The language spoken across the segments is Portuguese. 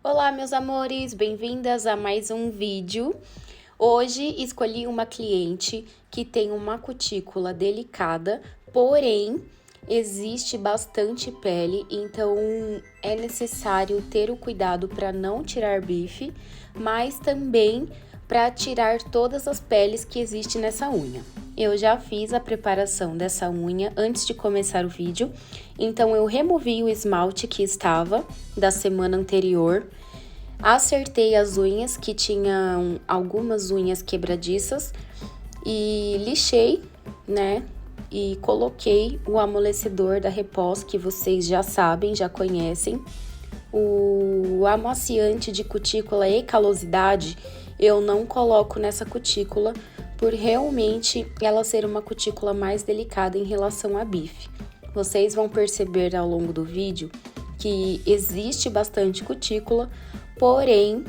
Olá, meus amores, bem-vindas a mais um vídeo. Hoje escolhi uma cliente que tem uma cutícula delicada, porém existe bastante pele, então é necessário ter o cuidado para não tirar bife, mas também para tirar todas as peles que existem nessa unha. Eu já fiz a preparação dessa unha antes de começar o vídeo, então eu removi o esmalte que estava da semana anterior, acertei as unhas que tinham algumas unhas quebradiças e lixei, né? E coloquei o amolecedor da Repós, que vocês já sabem, já conhecem. O amaciante de cutícula e calosidade eu não coloco nessa cutícula, por realmente ela ser uma cutícula mais delicada em relação a bife. Vocês vão perceber ao longo do vídeo que existe bastante cutícula, porém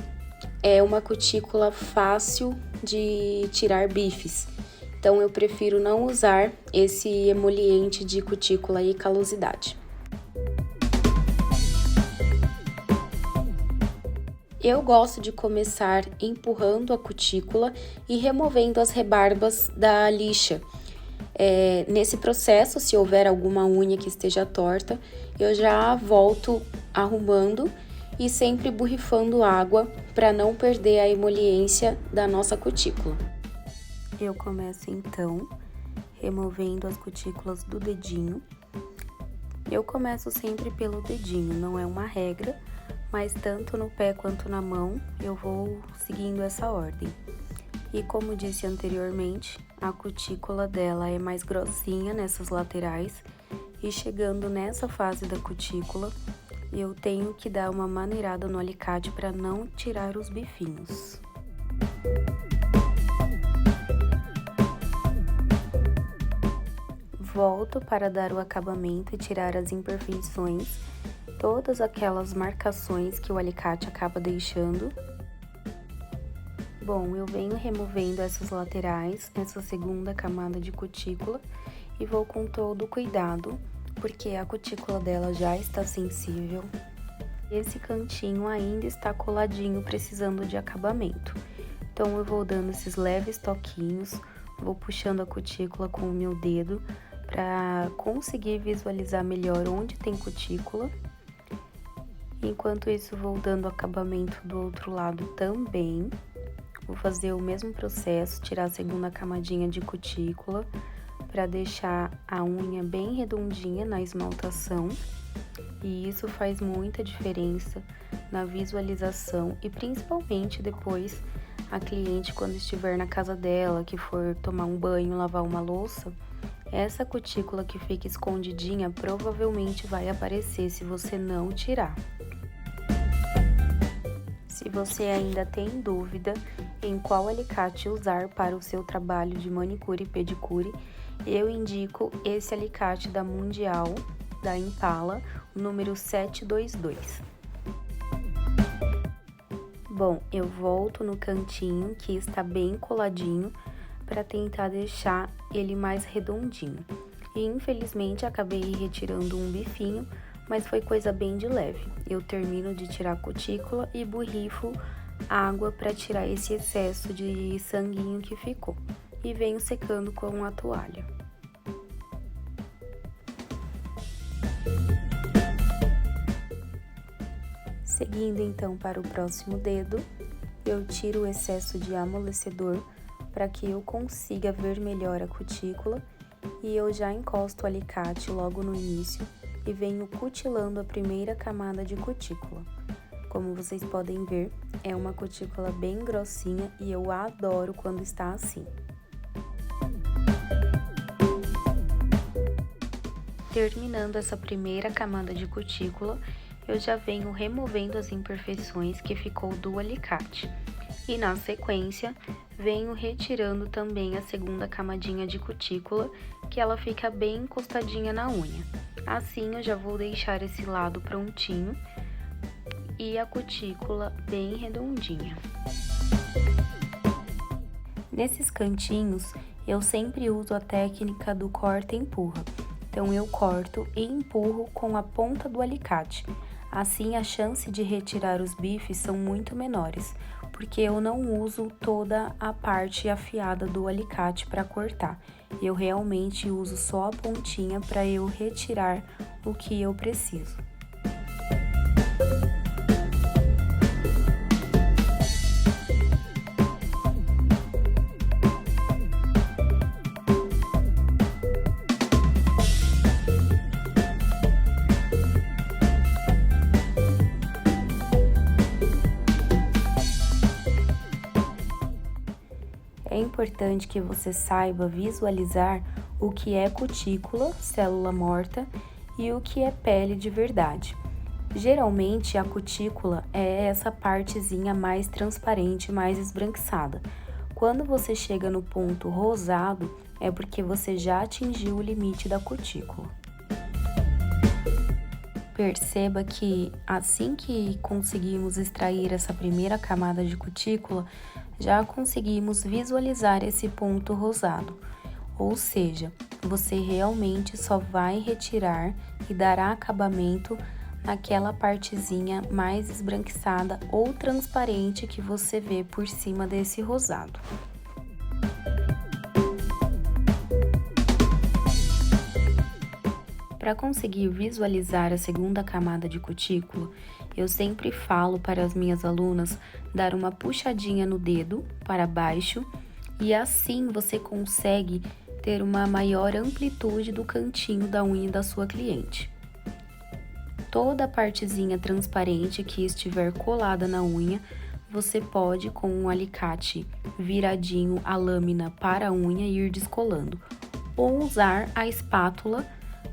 é uma cutícula fácil de tirar bifes. Então eu prefiro não usar esse emoliente de cutícula e calosidade. Eu gosto de começar empurrando a cutícula e removendo as rebarbas da lixa. Nesse processo, se houver alguma unha que esteja torta, eu já volto arrumando e sempre borrifando água para não perder a emoliência da nossa cutícula. Eu começo então removendo as cutículas do dedinho. Eu começo sempre pelo dedinho, não é uma regra, mas tanto no pé quanto na mão eu vou seguindo essa ordem. E como disse anteriormente, a cutícula dela é mais grossinha nessas laterais e chegando nessa fase da cutícula, eu tenho que dar uma maneirada no alicate para não tirar os bifinhos. Volto para dar o acabamento e tirar as imperfeições, todas aquelas marcações que o alicate acaba deixando. Bom, eu venho removendo essas laterais, essa segunda camada de cutícula e vou com todo o cuidado, porque a cutícula dela já está sensível. Esse cantinho ainda está coladinho, precisando de acabamento. Então eu vou dando esses leves toquinhos, vou puxando a cutícula com o meu dedo para conseguir visualizar melhor onde tem cutícula. Enquanto isso, vou dando acabamento do outro lado também. Vou fazer o mesmo processo, tirar a segunda camadinha de cutícula para deixar a unha bem redondinha na esmaltação. E isso faz muita diferença na visualização e principalmente depois a cliente, quando estiver na casa dela, que for tomar um banho, lavar uma louça, essa cutícula que fica escondidinha provavelmente vai aparecer se você não tirar. Se você ainda tem dúvida em qual alicate usar para o seu trabalho de manicure e pedicure, eu indico esse alicate da Mundial, da Impala, o número 722. Bom, eu volto no cantinho que está bem coladinho para tentar deixar ele mais redondinho. E infelizmente acabei retirando um bifinho, mas foi coisa bem de leve. Eu termino de tirar a cutícula e borrifo água para tirar esse excesso de sanguinho que ficou. E venho secando com a toalha. Seguindo então para o próximo dedo, eu tiro o excesso de amolecedor para que eu consiga ver melhor a cutícula e eu já encosto o alicate logo no início e venho cutilando a primeira camada de cutícula. Como vocês podem ver, é uma cutícula bem grossinha e eu adoro quando está assim. Terminando essa primeira camada de cutícula, eu já venho removendo as imperfeições que ficou do alicate. E na sequência, venho retirando também a segunda camadinha de cutícula, que ela fica bem encostadinha na unha. Assim, eu já vou deixar esse lado prontinho e a cutícula bem redondinha. Nesses cantinhos, eu sempre uso a técnica do corta e empurra. Então, eu corto e empurro com a ponta do alicate. Assim, a chance de retirar os bifes são muito menores, porque eu não uso toda a parte afiada do alicate para cortar. Eu realmente uso só a pontinha para eu retirar o que eu preciso. É importante que você saiba visualizar o que é cutícula, célula morta, e o que é pele de verdade. Geralmente, a cutícula é essa partezinha mais transparente, mais esbranquiçada. Quando você chega no ponto rosado, é porque você já atingiu o limite da cutícula. Perceba que assim que conseguimos extrair essa primeira camada de cutícula, já conseguimos visualizar esse ponto rosado. Ou seja, você realmente só vai retirar e dará acabamento naquela partezinha mais esbranquiçada ou transparente que você vê por cima desse rosado. Para conseguir visualizar a segunda camada de cutícula, eu sempre falo para as minhas alunas dar uma puxadinha no dedo para baixo e assim você consegue ter uma maior amplitude do cantinho da unha da sua cliente. Toda a partezinha transparente que estiver colada na unha, você pode, com um alicate viradinho a lâmina para a unha, ir descolando, ou usar a espátula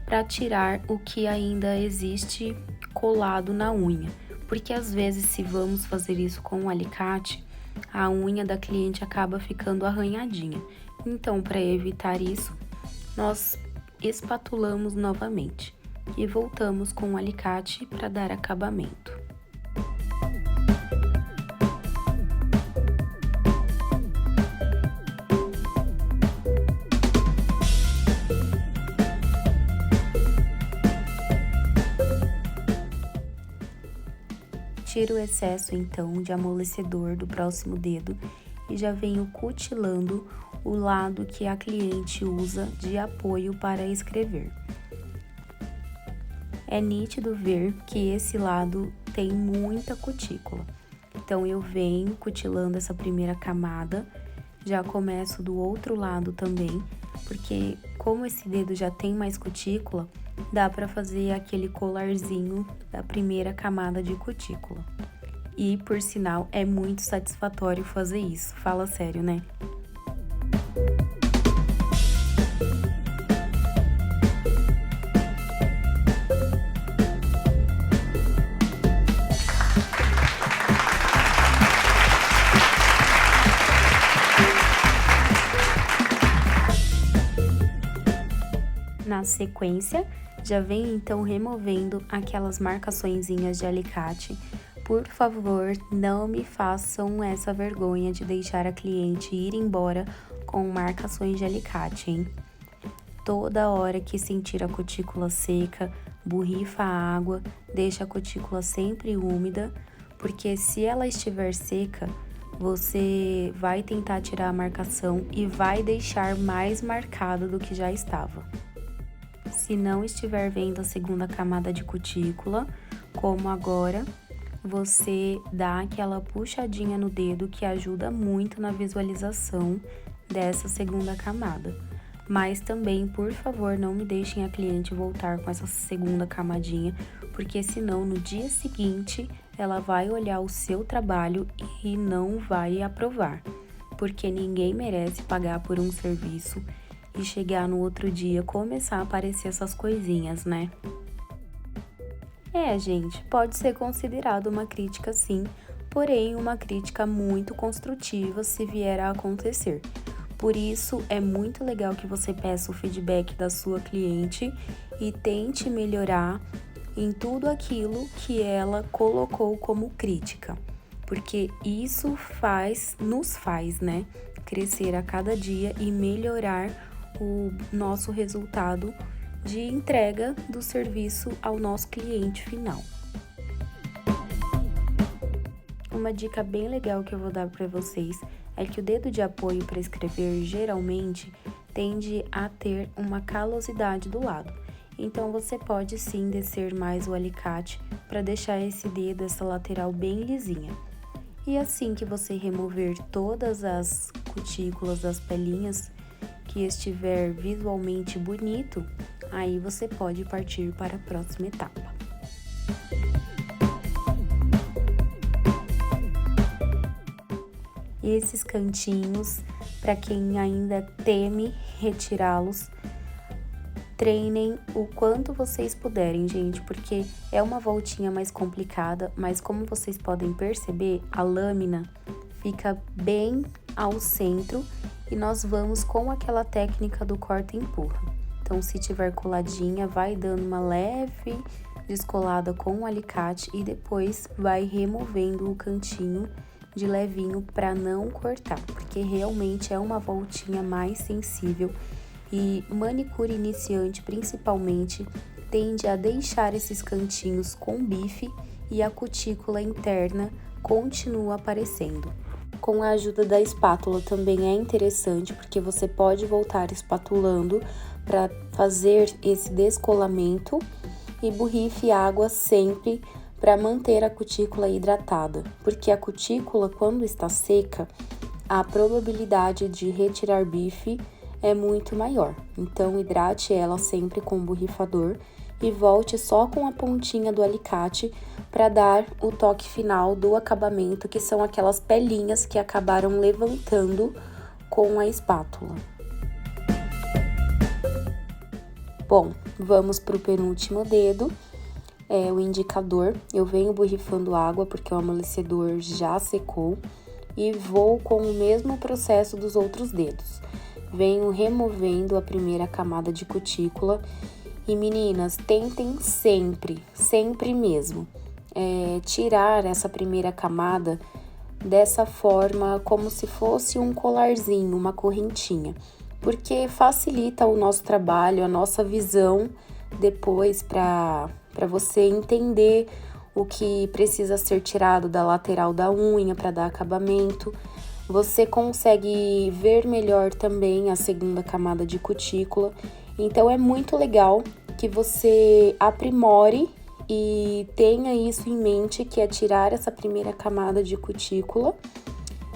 para tirar o que ainda existe colado na unha, porque às vezes, se vamos fazer isso com um alicate, a unha da cliente acaba ficando arranhadinha. Então, para evitar isso, nós espatulamos novamente e voltamos com o alicate para dar acabamento. Tiro o excesso então de amolecedor do próximo dedo e já venho cutilando o lado que a cliente usa de apoio para escrever. É nítido ver que esse lado tem muita cutícula, então eu venho cutilando essa primeira camada, já começo do outro lado também, porque como esse dedo já tem mais cutícula, dá para fazer aquele colarzinho da primeira camada de cutícula. E, por sinal, é muito satisfatório fazer isso. Fala sério, né? Na sequência, já venho então removendo aquelas marcaçõezinhas de alicate. Por favor, não me façam essa vergonha de deixar a cliente ir embora com marcações de alicate, hein? Toda hora que sentir a cutícula seca, borrifa a água, deixa a cutícula sempre úmida, porque se ela estiver seca, você vai tentar tirar a marcação e vai deixar mais marcado do que já estava. Se não estiver vendo a segunda camada de cutícula, como agora, você dá aquela puxadinha no dedo que ajuda muito na visualização dessa segunda camada. Mas também, por favor, não me deixem a cliente voltar com essa segunda camadinha, porque senão no dia seguinte ela vai olhar o seu trabalho e não vai aprovar, porque ninguém merece pagar por um serviço e chegar no outro dia começar a aparecer essas coisinhas, né? Gente, pode ser considerado uma crítica sim, porém uma crítica muito construtiva se vier a acontecer. Por isso, é muito legal que você peça o feedback da sua cliente e tente melhorar em tudo aquilo que ela colocou como crítica, porque isso nos faz, né, crescer a cada dia e melhorar o nosso resultado de entrega do serviço ao nosso cliente final. Uma dica bem legal que eu vou dar para vocês é que o dedo de apoio para escrever geralmente tende a ter uma calosidade do lado. Então você pode sim descer mais o alicate para deixar esse dedo, essa lateral bem lisinha. E assim que você remover todas as cutículas, as pelinhas, que estiver visualmente bonito, aí você pode partir para a próxima etapa. E esses cantinhos, para quem ainda teme retirá-los, treinem o quanto vocês puderem, gente, porque é uma voltinha mais complicada, mas como vocês podem perceber, a lâmina fica bem ao centro e nós vamos com aquela técnica do corta e empurra. Então, se tiver coladinha, vai dando uma leve descolada com o alicate e depois vai removendo o cantinho de levinho para não cortar, porque realmente é uma voltinha mais sensível e manicure iniciante, principalmente, tende a deixar esses cantinhos com bife e a cutícula interna continua aparecendo. Com a ajuda da espátula também é interessante, porque você pode voltar espatulando para fazer esse descolamento e borrife água sempre para manter a cutícula hidratada, porque a cutícula, quando está seca, a probabilidade de retirar bife é muito maior. Então, hidrate ela sempre com o borrifador e volte só com a pontinha do alicate para dar o toque final do acabamento, que são aquelas pelinhas que acabaram levantando com a espátula. Bom, vamos para o penúltimo dedo, o indicador. Eu venho borrifando água porque o amolecedor já secou e vou com o mesmo processo dos outros dedos. Venho removendo a primeira camada de cutícula e, meninas, tentem sempre mesmo, tirar essa primeira camada dessa forma, como se fosse um colarzinho, uma correntinha, porque facilita o nosso trabalho, a nossa visão depois para você entender o que precisa ser tirado da lateral da unha para dar acabamento. Você consegue ver melhor também a segunda camada de cutícula. Então, é muito legal que você aprimore e tenha isso em mente, que é tirar essa primeira camada de cutícula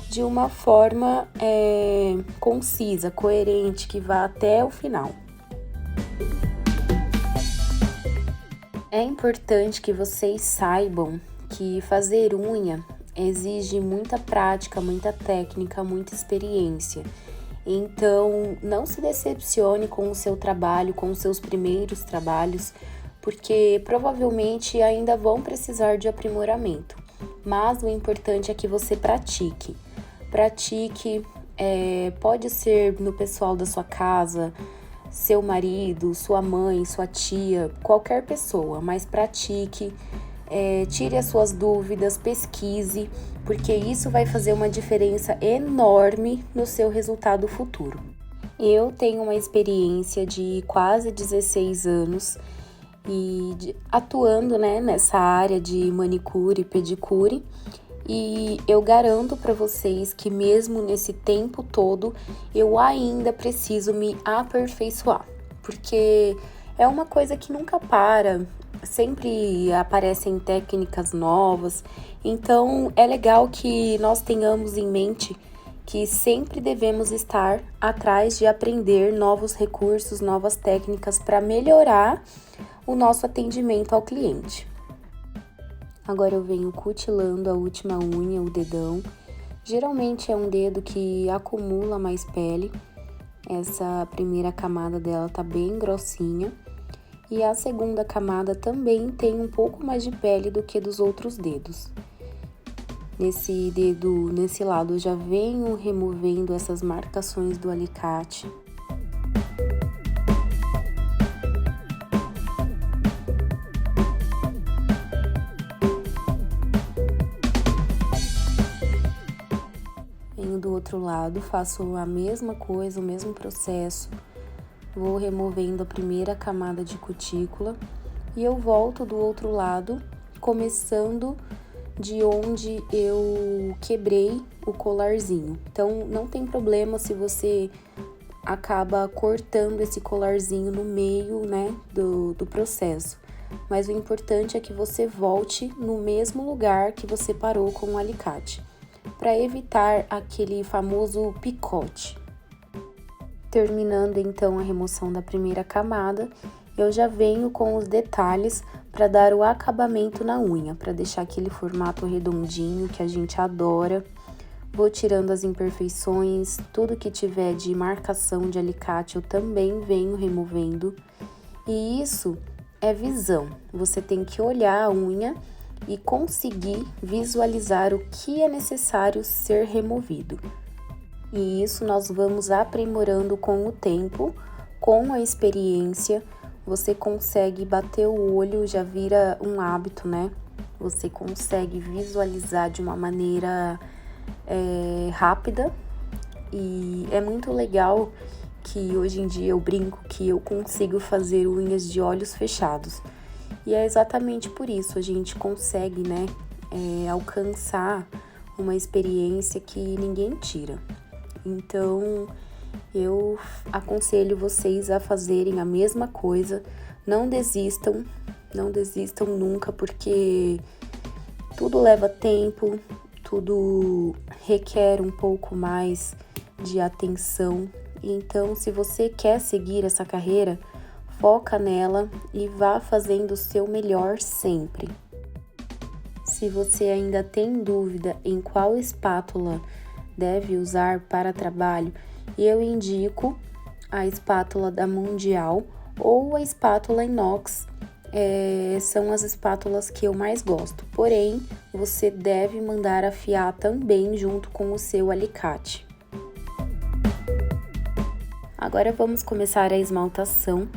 de uma forma concisa, coerente, que vá até o final. É importante que vocês saibam que fazer unha exige muita prática, muita técnica, muita experiência. Então, não se decepcione com o seu trabalho, com os seus primeiros trabalhos, porque provavelmente ainda vão precisar de aprimoramento. Mas o importante é que você pratique. Pratique, pode ser no pessoal da sua casa, seu marido, sua mãe, sua tia, qualquer pessoa, mas pratique. Tire as suas dúvidas, pesquise, porque isso vai fazer uma diferença enorme no seu resultado futuro. Eu tenho uma experiência de quase 16 anos e atuando, nessa área de manicure e pedicure, e eu garanto para vocês que mesmo nesse tempo todo, eu ainda preciso me aperfeiçoar, porque é uma coisa que nunca para. Sempre aparecem técnicas novas, então é legal que nós tenhamos em mente que sempre devemos estar atrás de aprender novos recursos, novas técnicas para melhorar o nosso atendimento ao cliente. Agora eu venho cutilando a última unha, o dedão. Geralmente é um dedo que acumula mais pele, essa primeira camada dela tá bem grossinha. E a segunda camada também tem um pouco mais de pele do que dos outros dedos. Nesse dedo, nesse lado, eu já venho removendo essas marcações do alicate. Venho do outro lado, faço a mesma coisa, o mesmo processo. Vou removendo a primeira camada de cutícula e eu volto do outro lado, começando de onde eu quebrei o colarzinho. Então, não tem problema se você acaba cortando esse colarzinho no meio, né, do processo. Mas o importante é que você volte no mesmo lugar que você parou com o alicate, para evitar aquele famoso picote. Terminando então a remoção da primeira camada, eu já venho com os detalhes para dar o acabamento na unha, para deixar aquele formato redondinho que a gente adora. Vou tirando as imperfeições, tudo que tiver de marcação de alicate eu também venho removendo. E isso é visão, você tem que olhar a unha e conseguir visualizar o que é necessário ser removido. E isso nós vamos aprimorando com o tempo, com a experiência. Você consegue bater o olho, já vira um hábito, né? Você consegue visualizar de uma maneira rápida. E é muito legal que hoje em dia eu brinco que eu consigo fazer unhas de olhos fechados. E é exatamente por isso a gente consegue, né, alcançar uma experiência que ninguém tira. Então, eu aconselho vocês a fazerem a mesma coisa. Não desistam nunca, porque tudo leva tempo, tudo requer um pouco mais de atenção. Então, se você quer seguir essa carreira, foca nela e vá fazendo o seu melhor sempre. Se você ainda tem dúvida em qual espátula deve usar para trabalho, eu indico a espátula da Mundial ou a espátula inox. São as espátulas que eu mais gosto, porém você deve mandar afiar também junto com o seu alicate. Agora vamos começar a esmaltação,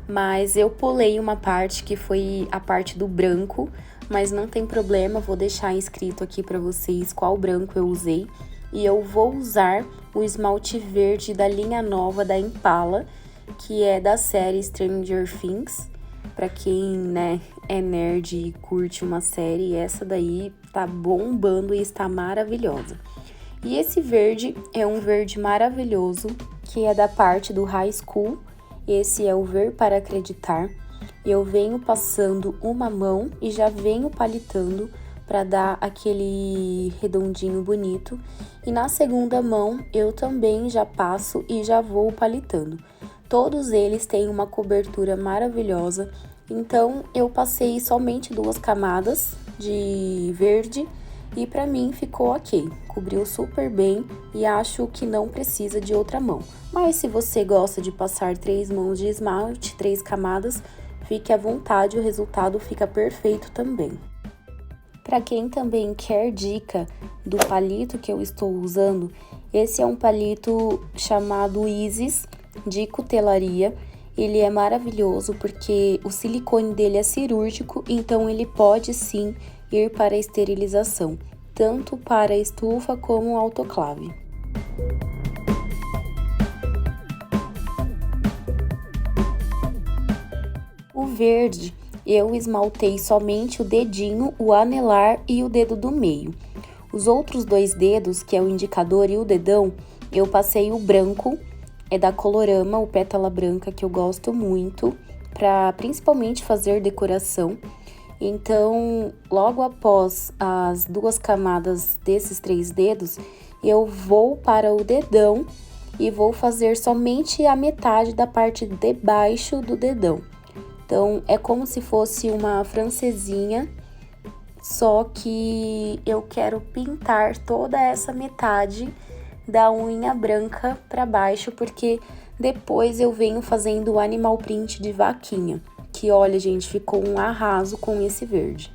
mas eu pulei uma parte que foi a parte do branco, mas não tem problema, vou deixar escrito aqui para vocês qual branco eu usei. E eu vou usar o esmalte verde da linha nova da Impala, que é da série Stranger Things. Para quem, né, é nerd e curte uma série, essa daí tá bombando e está maravilhosa. E esse verde é um verde maravilhoso, que é da parte do High School. Esse é o Ver para Acreditar. Eu venho passando uma mão e já venho palitando para dar aquele redondinho bonito. E na segunda mão eu também já passo e já vou palitando. Todos eles têm uma cobertura maravilhosa, então eu passei somente 2 camadas de verde e para mim ficou ok. Cobriu super bem e acho que não precisa de outra mão. Mas se você gosta de passar 3 mãos de esmalte, 3 camadas, fique à vontade, o resultado fica perfeito também. Para quem também quer dica do palito que eu estou usando, esse é um palito chamado Isis de cutelaria. Ele é maravilhoso porque o silicone dele é cirúrgico, então ele pode sim ir para a esterilização, tanto para a estufa como autoclave. O verde, eu esmaltei somente o dedinho, o anelar e o dedo do meio. Os outros 2 dedos, que é o indicador e o dedão, eu passei o branco, é da Colorama, o Pétala Branca, que eu gosto muito, para principalmente fazer decoração. Então, logo após as 2 camadas desses 3 dedos, eu vou para o dedão e vou fazer somente a metade da parte de baixo do dedão. Então, é como se fosse uma francesinha, só que eu quero pintar toda essa metade da unha branca para baixo, porque depois eu venho fazendo o animal print de vaquinha, que olha, gente, ficou um arraso com esse verde.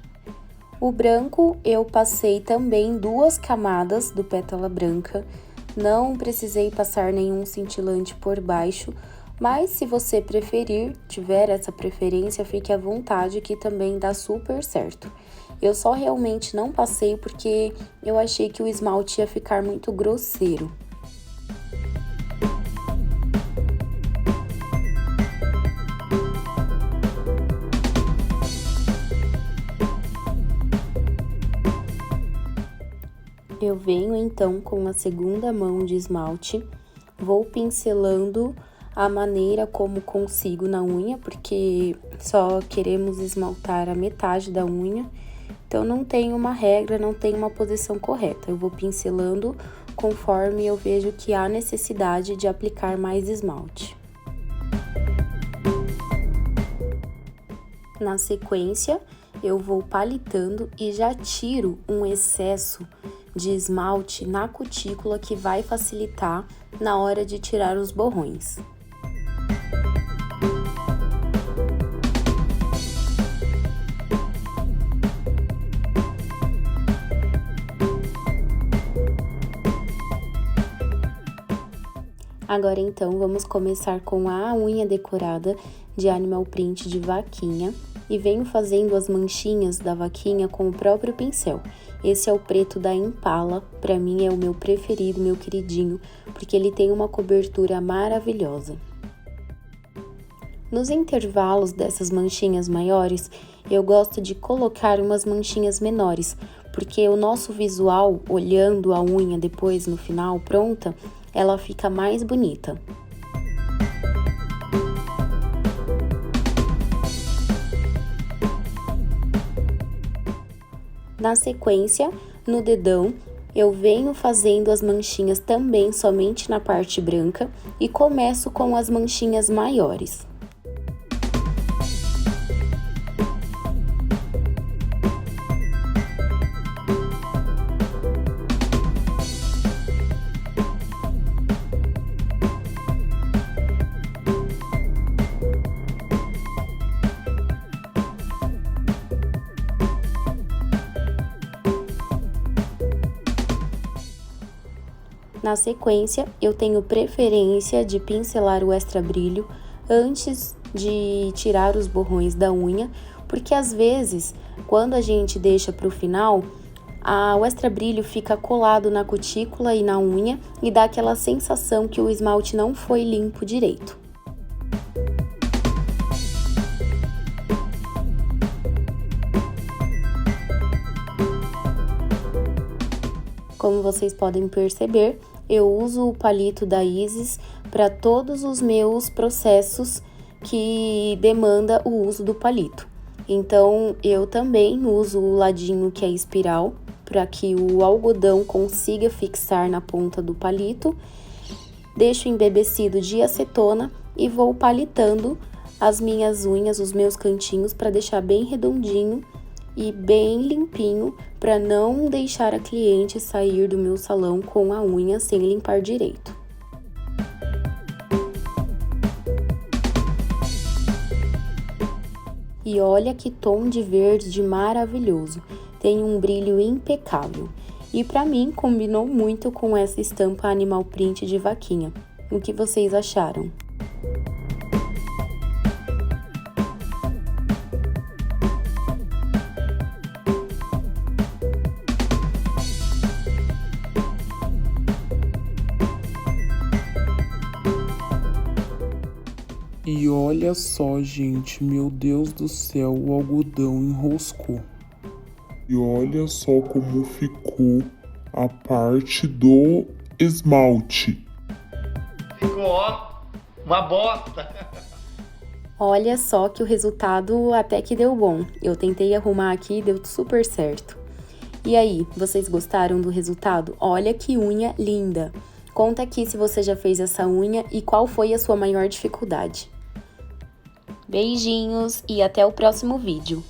O branco eu passei também 2 camadas do Pétala Branca, não precisei passar nenhum cintilante por baixo, mas se você preferir, tiver essa preferência, fique à vontade que também dá super certo. Eu só realmente não passei porque eu achei que o esmalte ia ficar muito grosseiro. Eu venho então com a segunda mão de esmalte, vou pincelando a maneira como consigo na unha, porque só queremos esmaltar a metade da unha, então não tem uma regra, não tem uma posição correta. Eu vou pincelando conforme eu vejo que há necessidade de aplicar mais esmalte. Na sequência, eu vou palitando e já tiro um excesso de esmalte na cutícula que vai facilitar na hora de tirar os borrões. Agora então vamos começar com a unha decorada de animal print de vaquinha e venho fazendo as manchinhas da vaquinha com o próprio pincel. Esse é o preto da Impala, pra mim é o meu preferido, meu queridinho, porque ele tem uma cobertura maravilhosa. Nos intervalos dessas manchinhas maiores, eu gosto de colocar umas manchinhas menores, porque o nosso visual, olhando a unha depois no final pronta, ela fica mais bonita. Na sequência, no dedão, eu venho fazendo as manchinhas também somente na parte branca e começo com as manchinhas maiores. Na sequência, eu tenho preferência de pincelar o extra brilho antes de tirar os borrões da unha, porque às vezes, quando a gente deixa para o final, o extra brilho fica colado na cutícula e na unha e dá aquela sensação que o esmalte não foi limpo direito. Como vocês podem perceber, eu uso o palito da Isis para todos os meus processos que demanda o uso do palito. Então, eu também uso o ladinho que é espiral, para que o algodão consiga fixar na ponta do palito. Deixo embebecido de acetona e vou palitando as minhas unhas, os meus cantinhos, para deixar bem redondinho e bem limpinho, para não deixar a cliente sair do meu salão com a unha sem limpar direito. E olha que tom de verde maravilhoso, tem um brilho impecável. E para mim combinou muito com essa estampa animal print de vaquinha. O que vocês acharam? E olha só, gente, meu Deus do céu, o algodão enroscou. E olha só como ficou a parte do esmalte. Ficou, ó, uma bosta. Olha só que o resultado até que deu bom. Eu tentei arrumar aqui e deu super certo. E aí, vocês gostaram do resultado? Olha que unha linda! Conta aqui se você já fez essa unha e qual foi a sua maior dificuldade. Beijinhos e até o próximo vídeo.